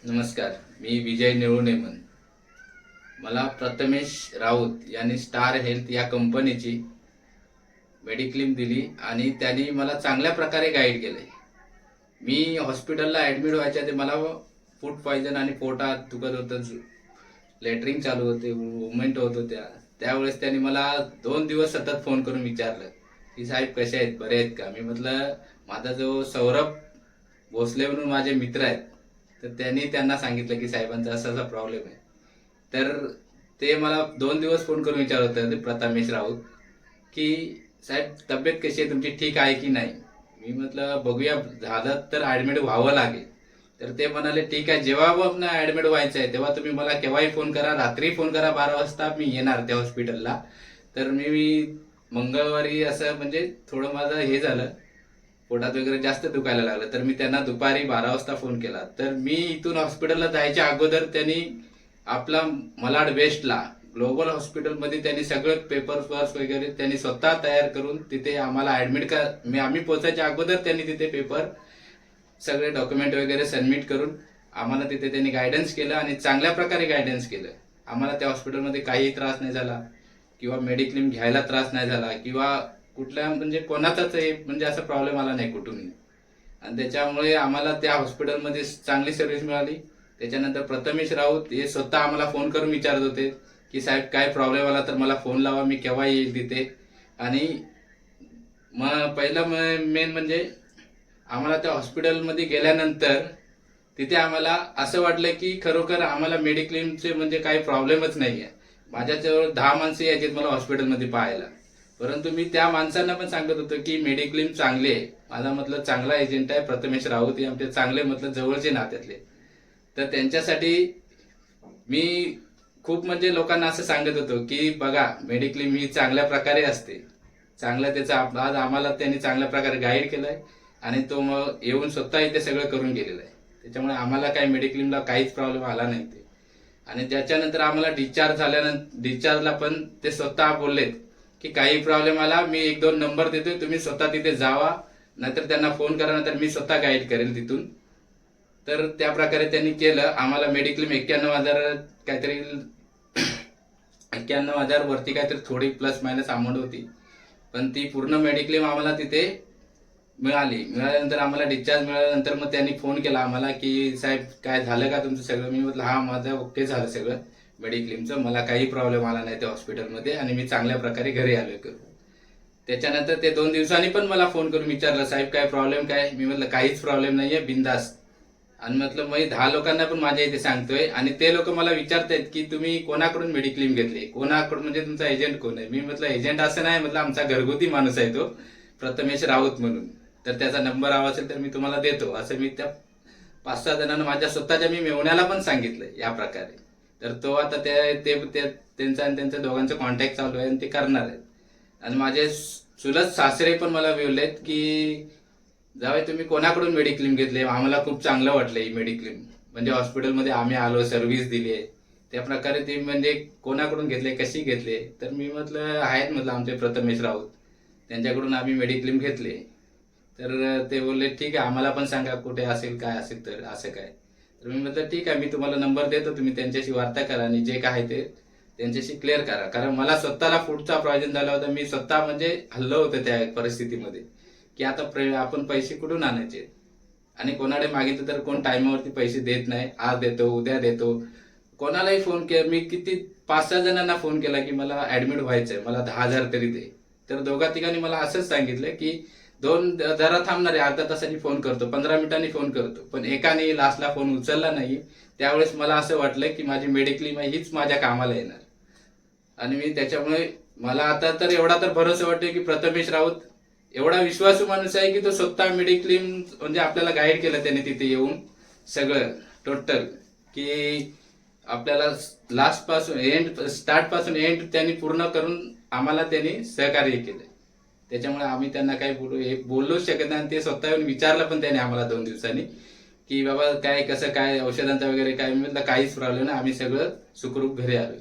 नमस्कार, मी विजय नेवळनेमन. मला प्रथमेश राऊत यांनी स्टार हेल्थ या कंपनीची मेडिक्लेम दिली आणि त्यांनी मला चांगल्या प्रकारे गाईड केले. मी हॉस्पिटलला ॲडमिट व्हायच्या आधी मला फूड पॉयझन आणि पोटात दुखत होतं, लेटरिंग चालू होते, मुवमेंट होत होत्या. त्यावेळेस त्यांनी मला 2 दिवस सतत फोन करून विचारलं की साहेब कसे आहेत, बरे आहेत का? मी म्हटलं माझा जो सौरभ भोसले म्हणून माझे मित्र आहेत, तर त्यांना सांगितलं की साहेबांचा असा असा प्रॉब्लेम आहे. तर ते मला 2 दिवस फोन करून विचारत होते प्रथमेश राऊत की साहेब तब्येत कशी आहे तुमची, ठीक आहे की नाही? मी म्हटलं बघूया, झालं तर ॲडमिट व्हावं लागेल. तर ते म्हणाले ठीक आहे, जेव्हा आपण ॲडमिट व्हायचं आहे तेव्हा तुम्ही मला केव्हाही फोन करा, रात्री फोन करा, 12 वाजता मी येणार त्या हॉस्पिटलला. तर मी मंगळवारी असं म्हणजे थोडं माझं हे झालं, पोटात वगैरे जास्त दुखायला लागलं, तर मी त्यांना दुपारी 12 वाजता फोन केला. तर मी इथून हॉस्पिटलला जायच्या अगोदर त्यांनी आपला malaad वेस्टला ग्लोबल हॉस्पिटलमध्ये त्यांनी सगळं पेपर्स वर्स वगैरे त्यांनी स्वतः तयार करून तिथे आम्हाला ॲडमिट आम्ही पोहोचायच्या अगोदर त्यांनी तिथे पेपर सगळे डॉक्युमेंट वगैरे सबमिट करून आम्हाला तिथे त्यांनी गायडन्स केलं आणि चांगल्या प्रकारे गायडन्स केलं. आम्हाला त्या हॉस्पिटलमध्ये काही त्रास नाही झाला किंवा मेडिक्लेम घ्यायला त्रास नाही झाला किंवा कुठल्या म्हणजे कोणाचाच म्हणजे असा प्रॉब्लेम आला नाही कुठूनही. आणि त्याच्यामुळे आम्हाला त्या हॉस्पिटलमध्ये चांगली सर्व्हिस मिळाली. त्याच्यानंतर प्रथमेश राऊत हे स्वतः आम्हाला फोन करून विचारत होते की साहेब काय प्रॉब्लेम आला तर मला फोन लावा, मी केव्हा येईल तिथे. आणि मग पहिलं मेन म्हणजे आम्हाला त्या हॉस्पिटलमध्ये गेल्यानंतर तिथे आम्हाला असं वाटलं की खरोखर आम्हाला मेडिक्लेमचे म्हणजे काही प्रॉब्लेमच नाही आहे. माझ्याजवळ 10 माणसं यायचे मला हॉस्पिटलमध्ये पाहायला, परंतु मी त्या माणसांना पण सांगत होतो की मेडिक्लेम चांगले आहे, माझा मतलब चांगला एजंट आहे प्रथमेश राऊत, हे आमचे चांगले मतलब जवळचे नात्यातले. तर त्यांच्यासाठी मी खूप म्हणजे लोकांना असं सांगत होतो की बघा मेडिक्लेम ही चांगल्या प्रकारे असते, चांगलं त्याचा आज आम्हाला त्यांनी चांगल्या प्रकारे गाईड केलंय आणि तो मग येऊन स्वतः इथे सगळं करून गेलेलं आहे. त्याच्यामुळे आम्हाला काही मेडिक्लेमला काहीच प्रॉब्लेम आला नाही ते. आणि त्याच्यानंतर आम्हाला डिस्चार्जला पण ते स्वतः बोललेत की काही प्रॉब्लेम आला मी 1-2 नंबर देतोय, तुम्ही स्वतः तिथे जावा, नाहीतर त्यांना फोन करा, नाहीतर मी स्वतः गाईड करेल तिथून. तर त्या प्रकारे त्यांनी केलं. आम्हाला मेडिक्लेम 91,000 काहीतरी 91,000 वरती काहीतरी थोडी प्लस मायनस अमाऊंट होती, पण ती पूर्ण मेडिक्लेम आम्हाला तिथे मिळाल्यानंतर आम्हाला डिस्चार्ज मिळाल्यानंतर मग त्यांनी फोन केला आम्हाला की साहेब काय झालं का तुमचं सगळं? मी म्हटलं हा माझं ओके झालं सगळं मेडिक्लेमचं, मला काही प्रॉब्लेम आला नाही त्या हॉस्पिटलमध्ये आणि मी चांगल्या प्रकारे घरी आलोय करून. त्याच्यानंतर ते 2 दिवसांनी पण मला फोन करून विचारलं साहेब काय प्रॉब्लेम काय? मी म्हटलं काहीच प्रॉब्लेम नाहीये, बिंदास. आणि म्हटलं मी 10 लोकांना पण माझ्या इथे सांगतोय आणि ते लोक मला विचारतायत की तुम्ही कोणाकडून मेडिक्लेम घेतले, कोणाकडून म्हणजे तुमचा एजंट कोण आहे? मी म्हटलं एजंट असं नाही, म्हटलं आमचा घरगुती माणूस आहे तो प्रथमेश राऊत म्हणून, तर त्याचा नंबर हवा असेल तर मी तुम्हाला देतो, असं मी त्या 5-6 जणांना माझ्या स्वतःच्या मी मेवण्याला पण सांगितलंय या प्रकारे. तर तो आता त्यांचा आणि त्यांच्या दोघांचा कॉन्टॅक्ट चालू आहे आणि ते करणार आहेत. आणि माझे चुलत सासरे पण मला बोललेत की जावे तुम्ही कोणाकडून मेडिक्लेम घेतले, आम्हाला खूप चांगलं वाटलं ही मेडिक्लेम, म्हणजे हॉस्पिटलमध्ये आम्ही आलो, सर्व्हिस दिली आहे, त्या प्रकारे ते म्हणजे कोणाकडून घेतले, कशी घेतले? तर मी म्हटलं आहेत म्हटलं आमचे प्रथमेश राऊत, त्यांच्याकडून आम्ही मेडिक्लेम घेतले. तर ते बोलले ठीक आहे आम्हाला पण सांगा कुठे असेल काय असेल तर असं काय. तर मी म्हटलं ठीक आहे मी तुम्हाला नंबर देतो, तुम्ही त्यांच्याशी वार्ता करा आणि जे काय ते त्यांच्याशी क्लिअर करा. कारण मला स्वतःला फूडचा प्रॉब्लेम झाला होता, मी स्वतः म्हणजे हल्लो होतो त्या परिस्थितीमध्ये की आता आपण पैसे कुठून आणायचे आणि कोणाकडे मागितलं तर कोण टायमावरती पैसे देत नाही, आज देतो उद्या देतो. कोणालाही फोन केला मी, किती 5-6 जणांना फोन केला की मला ऍडमिट व्हायचंय, मला 10,000 तरी दे. तर 2-3 मला असंच सांगितलं की जरा थांबणार आहे, अर्धा तासांनी फोन करतो, 15 मिनिटांनी फोन करतो, पण एकाने लास्टला फोन उचलला नाही. त्यावेळेस मला असं वाटलं की माझी मेडिक्लेम हीच माझ्या कामाला येणार. आणि मी त्याच्यामुळे मला आता तर एवढा तर भरोसा वाटतोय की प्रथमेश राऊत एवढा विश्वासू माणूस आहे की तो स्वतः मेडिक्लेम म्हणजे आपल्याला गाईड केलं त्याने तिथे येऊन सगळं टोटल, की आपल्याला लास्ट पासून एंड, स्टार्ट पासून एंड त्यांनी पूर्ण करून आम्हाला त्यांनी सहकार्य केलं. त्याच्यामुळे आम्ही त्यांना काही बोलूच शकत नाही. ते स्वतः येऊन विचारलं पण त्याने आम्हाला 2 दिवसांनी की बाबा काय कसं काय औषधांचा वगैरे काय. म्हटलं काहीच प्रॉब्लेम नाही, आम्ही सगळं सुखरूप घरी आलोय.